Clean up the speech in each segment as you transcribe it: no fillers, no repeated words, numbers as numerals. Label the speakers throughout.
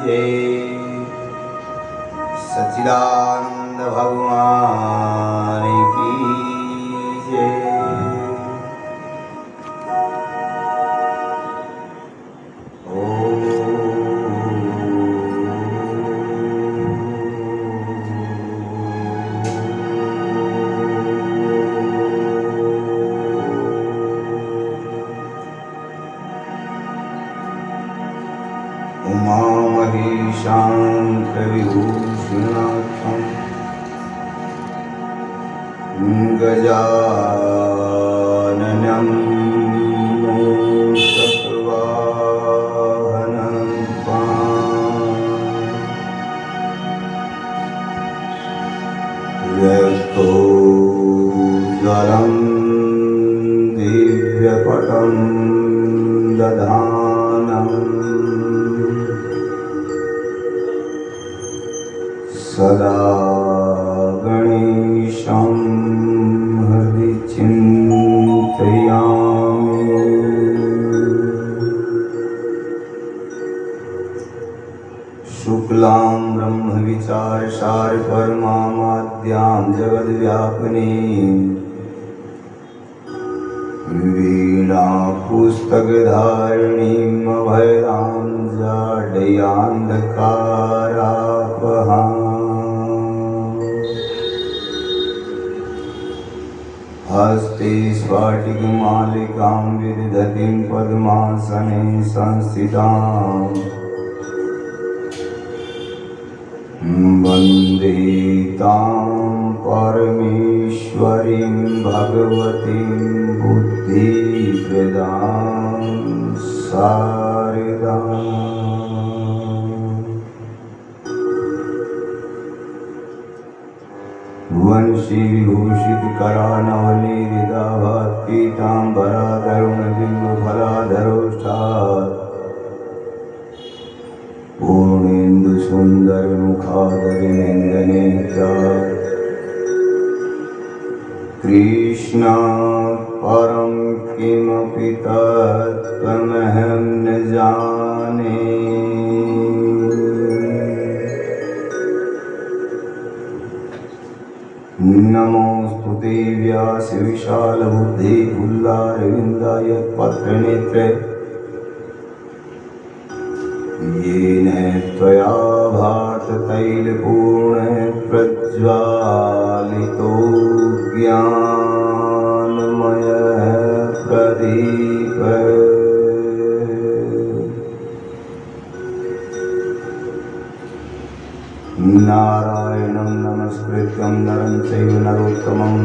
Speaker 1: जय। सच्चिदानंद भगवान की जय। उमामहेशान्तविभूषणाख्यं गजाननं मूषकवाहनं रक्तोज्ज्वलं दिव्यपटं दधानं सदा गणेशं हृदि चिन्तयामि। शुक्लां ब्रह्मविचारसार परमाद्यां जगद्व्यापिनीं वीणापुस्तकधारिणीम् अभयदां जाड्यान्धकारापहाम् हस्ते स्फटिकमालिकां विदधतीं पद्मासने संस्थिताम् वन्दे तां परमेश्वरीं भगवतीं बुद्धिप्रदां शारदाम्। वंशीविभूषितकरा नवनीरिदाभात्पीताम्बराधरुणबिम्बफलाधरोष्ठात् पूर्णेन्दुसुन्दरमुखादरिनेन्द्रनेत्रा कृष्णात् परं किमपि तत्त्वमहं न जाने। नमोऽस्तुते व्यासविशालबुद्धे पुल्लारविन्दाय पत्रनेत्रे येन त्वया भाततैलपूर्णप्रज्वालितो ज्ञानमयः प्रदीपः नारायणं नमस्कृत्यं नरं चैव नरोत्तमं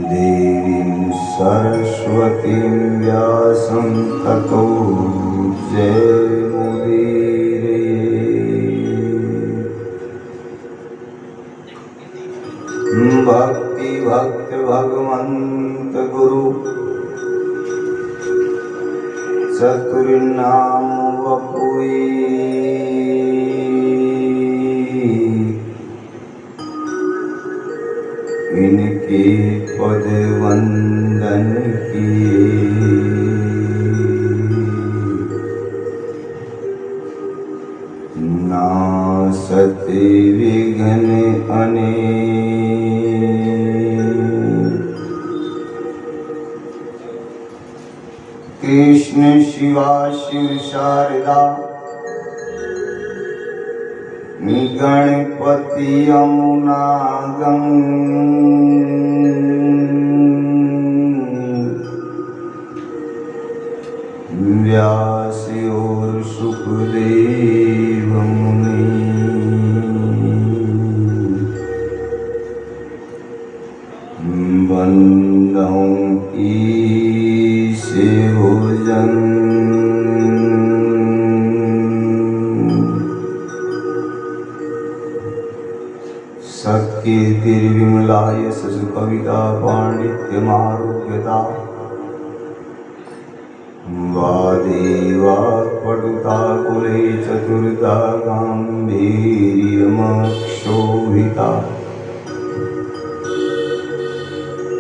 Speaker 1: देवीं सरस्वतीं व्यासं ततो जयमुदीरये। भक्ति भक्त भगवंत गुरु चतुर्नाम वपुई इनके पद वंदन किए। नासते विघ्न अनेक कृष्ण शिवा शिव शारदा गणपति यमुना व्यास और सुखदेव मुनि बंदों ईश भोजन सत्कीर्तिर्विमलाय ससु कविता पांडित्यमारोग्यता वादेवाक्पटुता कुले चतुर्था गाम्भीर्यमक्षोभिता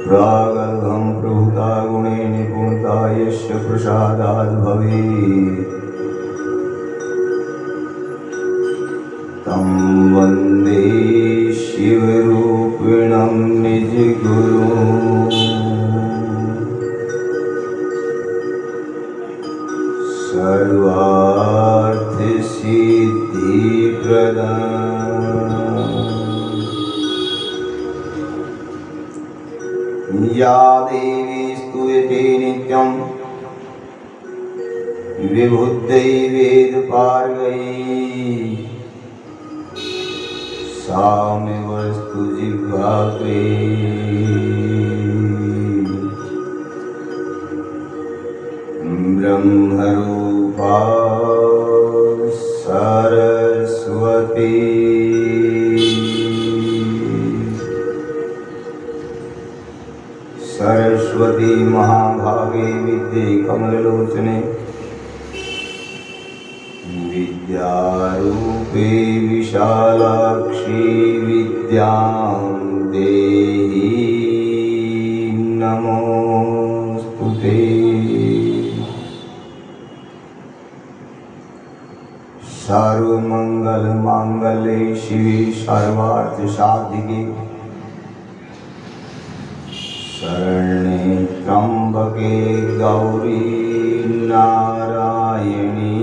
Speaker 1: प्रागल्भं प्रभुता गुणे निपुणता यस्य प्रसादाद् भवेत् सर्वार्थ सिद्धि प्रदान या देवी स्तूयते नित्यं विभुत्यै वेदपारगैः सा मे वस्तु जिह्वाग्रे ब्रह्मरूपा सरस्वती सरस्वती महाभागे विद्ये कमललोचने विद्यारूपे विशालाक्षी विद्यां देहि नमोऽस्तुते। सर्वमंगल मांगल्ये शिवे सर्वार्थ साधिके शरण्ये त्र्यंबके गौरी नारायणी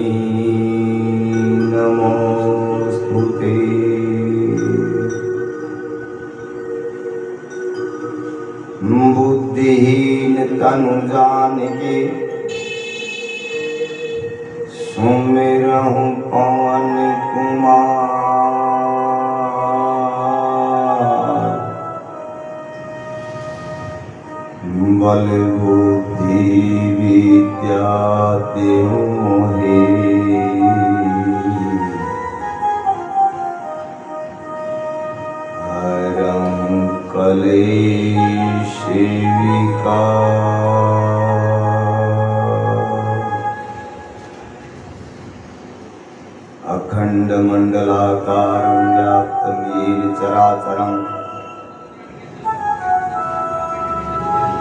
Speaker 1: नमोस्तुते। बुद्धिहीन तनु जानिके सुमिरहु पवन कुमार बल बुद्धि विद्या देहु मोहे हरं कलेश विकार अखंड मंडलाकारं व्याप्तं येन चराचरं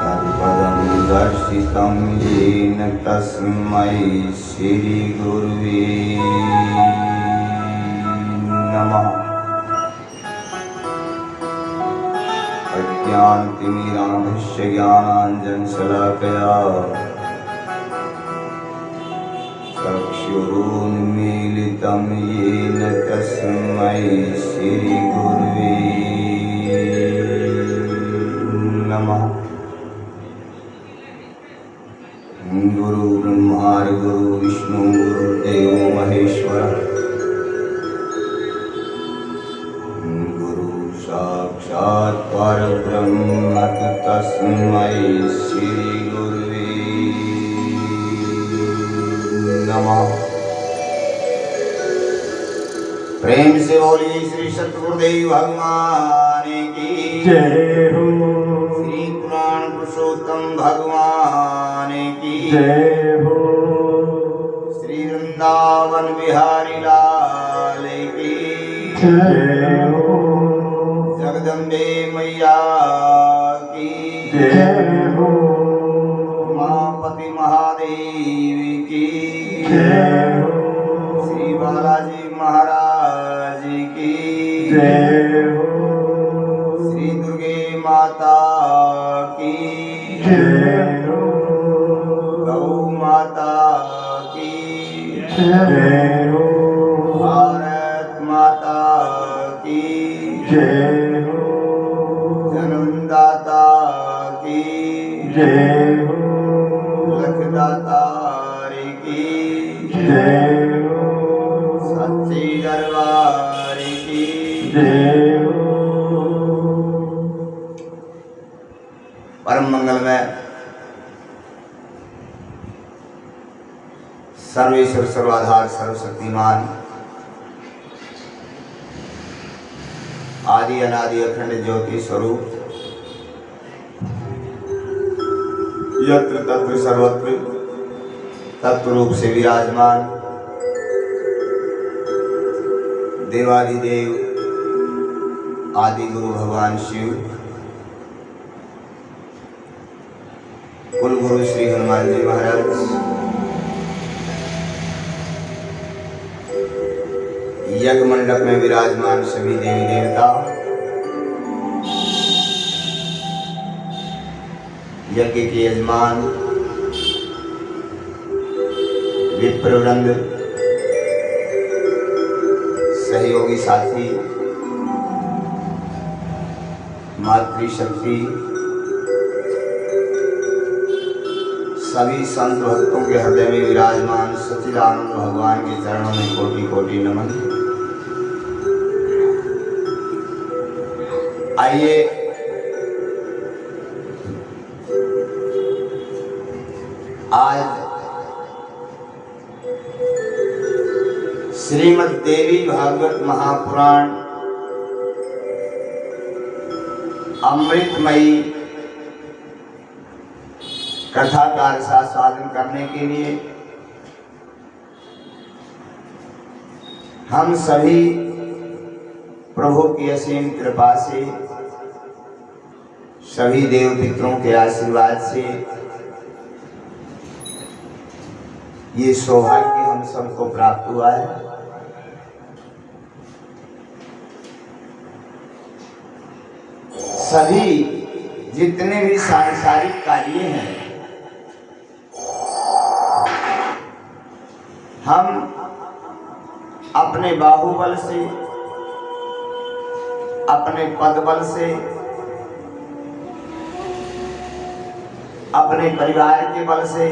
Speaker 1: तत्पदं दर्शितं येन तस्मै श्री गुरुवे नमः। अज्ञानतिमिरान्धस्य ज्ञानाञ्जनशलाकया चक्षुरुन्मीलितं येन तस्मै श्रीगुरुवे नमः। गुरु ब्रह्मा गुरु विष्णु गुरुदेवो महेश्वरः गुरु साक्षात् परब्रह्म तस्मै श्रीगुरुवे नमः। प्रेम से बोली श्री सतगुरुदेव भगवान की
Speaker 2: जय हो।
Speaker 1: श्री पुराण पुरुषोत्तम भगवान की
Speaker 2: जय हो।
Speaker 1: श्री वृंदावन बिहारी लाल की
Speaker 2: जय हो।
Speaker 1: जगदम्बे मैया की
Speaker 2: जय हो।
Speaker 1: उमापति महादेव की
Speaker 2: जय हो।
Speaker 1: श्री बालाजी महाराज की
Speaker 2: जय हो।
Speaker 1: श्री दुर्गे माता की
Speaker 2: जय हो।
Speaker 1: गौ माता की
Speaker 2: जय हो।
Speaker 1: भारत माता की
Speaker 2: जय हो।
Speaker 1: जन्मदाता की
Speaker 2: जय हो।
Speaker 1: लखदातार की
Speaker 2: जय हो।
Speaker 1: सच्ची दरबार की
Speaker 2: जय हो।
Speaker 1: परम मंगल में सर्वेश्वर सर्वाधार सर्वशक्तिमान आदि अनादि अखंड ज्योति स्वरूप यत्र तत्र सर्वत्र तत्व रूप से विराजमान देवादिदेव आदि गुरु भगवान शिव कुल गुरु श्री हनुमान जी महाराज यज्ञ मंडप में विराजमान सभी देवी देवता यज्ञ के यजमान विप्रवृंद, सहयोगी साथी, मातृशक्ति, सभी संत भक्तों के हृदय में विराजमान सच्चिदानंद भगवान के चरणों में कोटि कोटि नमन। आइए आज श्रीमद् देवी भागवत महापुराण अमृतमयी कथा का आस्वादन करने के लिए हम सभी प्रभु की असीम कृपा से, सभी देव पितरों के आशीर्वाद से ये सौभाग्य हम सबको प्राप्त हुआ है। सभी जितने भी सांसारिक कार्य हैं हम अपने बाहुबल से, अपने पदबल से, अपने परिवार के बल से,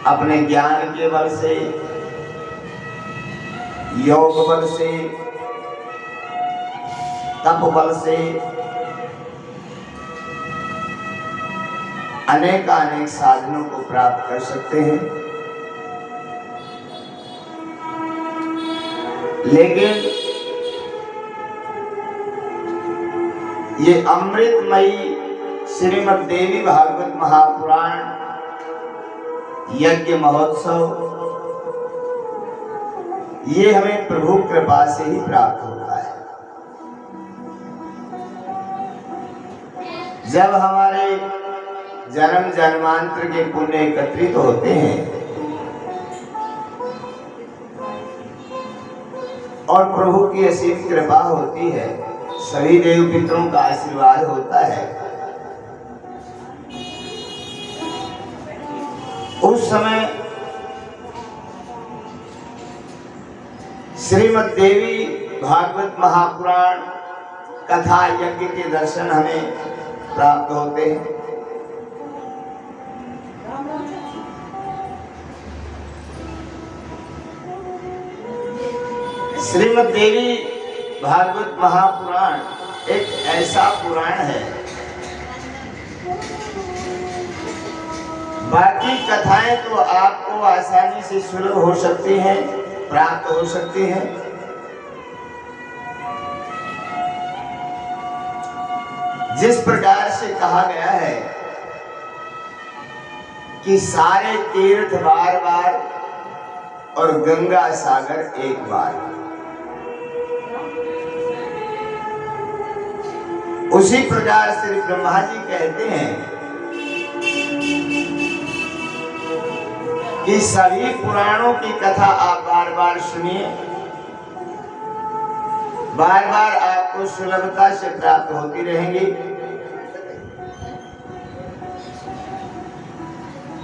Speaker 1: अपने ज्ञान के बल से, योग बल से, तप बल से अनेक साधनों को प्राप्त कर सकते हैं। लेकिन ये अमृतमयी श्रीमद् देवी भागवत महापुराण यज्ञ महोत्सव ये हमें प्रभु कृपा से ही प्राप्त होता है। जब हमारे जन्म जन्मांतर के पुण्य एकत्रित होते हैं और प्रभु की असीम कृपा होती है, सभी देव पितरों का आशीर्वाद होता है, उस समय श्रीमद् देवी भागवत महापुराण कथा यज्ञ के दर्शन हमें प्राप्त होते हैं। श्रीमद् देवी भागवत महापुराण एक ऐसा पुराण है, बाकी कथाएं तो आपको आसानी से सुलभ हो सकती हैं, प्राप्त हो सकती हैं, जिस प्रकार से कहा गया है कि सारे तीर्थ बार बार और गंगा सागर एक बार, उसी प्रकार श्री ब्रह्मा जी कहते हैं कि सभी पुराणों की कथा आप बार बार सुनिए, बार बार आपको सुलभता से प्राप्त होती रहेंगी।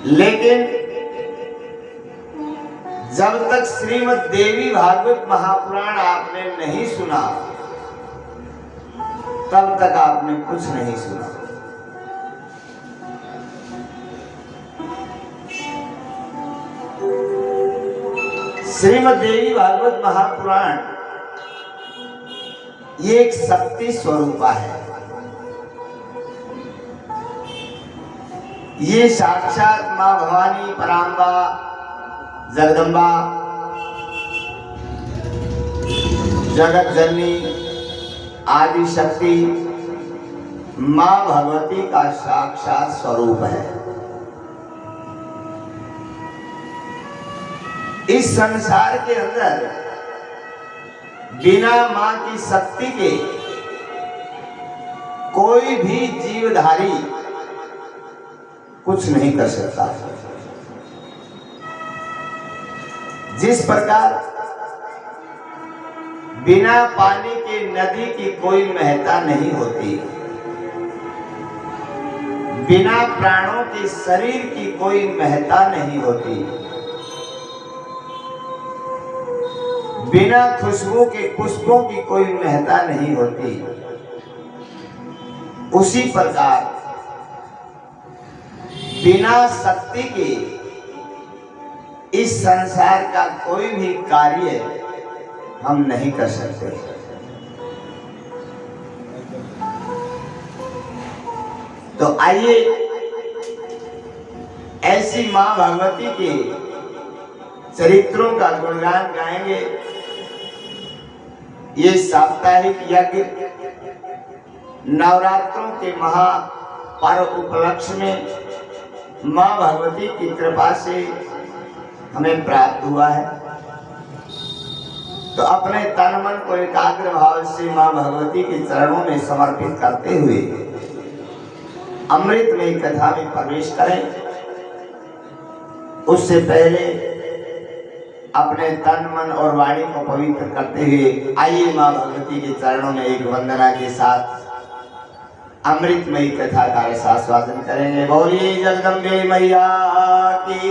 Speaker 1: लेकिन जब तक श्रीमद् देवी भागवत महापुराण आपने नहीं सुना तब तक आपने कुछ नहीं सुना। श्रीमद् देवी भागवत महापुराण ये एक शक्ति स्वरूपा है। ये साक्षात मां भवानी, परांबा, जगदम्बा, जगत जननी, आदि शक्ति मां भगवती का साक्षात स्वरूप है। इस संसार के अंदर बिना मां की शक्ति के कोई भी जीवधारी कुछ नहीं कर सकता। जिस प्रकार बिना पानी के नदी की कोई महत्ता नहीं होती, बिना प्राणों के शरीर की कोई महत्ता नहीं होती, बिना खुशबू के पुष्पों की कोई महत्ता नहीं होती। उसी प्रकार बिना शक्ति के इस संसार का कोई भी कार्य हम नहीं कर सकते। तो आइए ऐसी मां भगवती के चरित्रों का गुणगान गाएंगे। ये साप्ताहिक यज्ञ नवरात्रों के महापर्व उपलक्ष्य में मां भगवती की कृपा से हमें प्राप्त हुआ है। तो अपने तन मन को एकाग्र भाव से मां भगवती के चरणों में समर्पित करते हुए अमृतमयी कथा में प्रवेश करें। उससे पहले अपने तन मन और वाणी को पवित्र करते हुए आइए मां भगवती के चरणों में एक वंदना के साथ अमृतमयी कथा का रसास्वादन करेंगे। बोलिए जगदम्बे मैया की।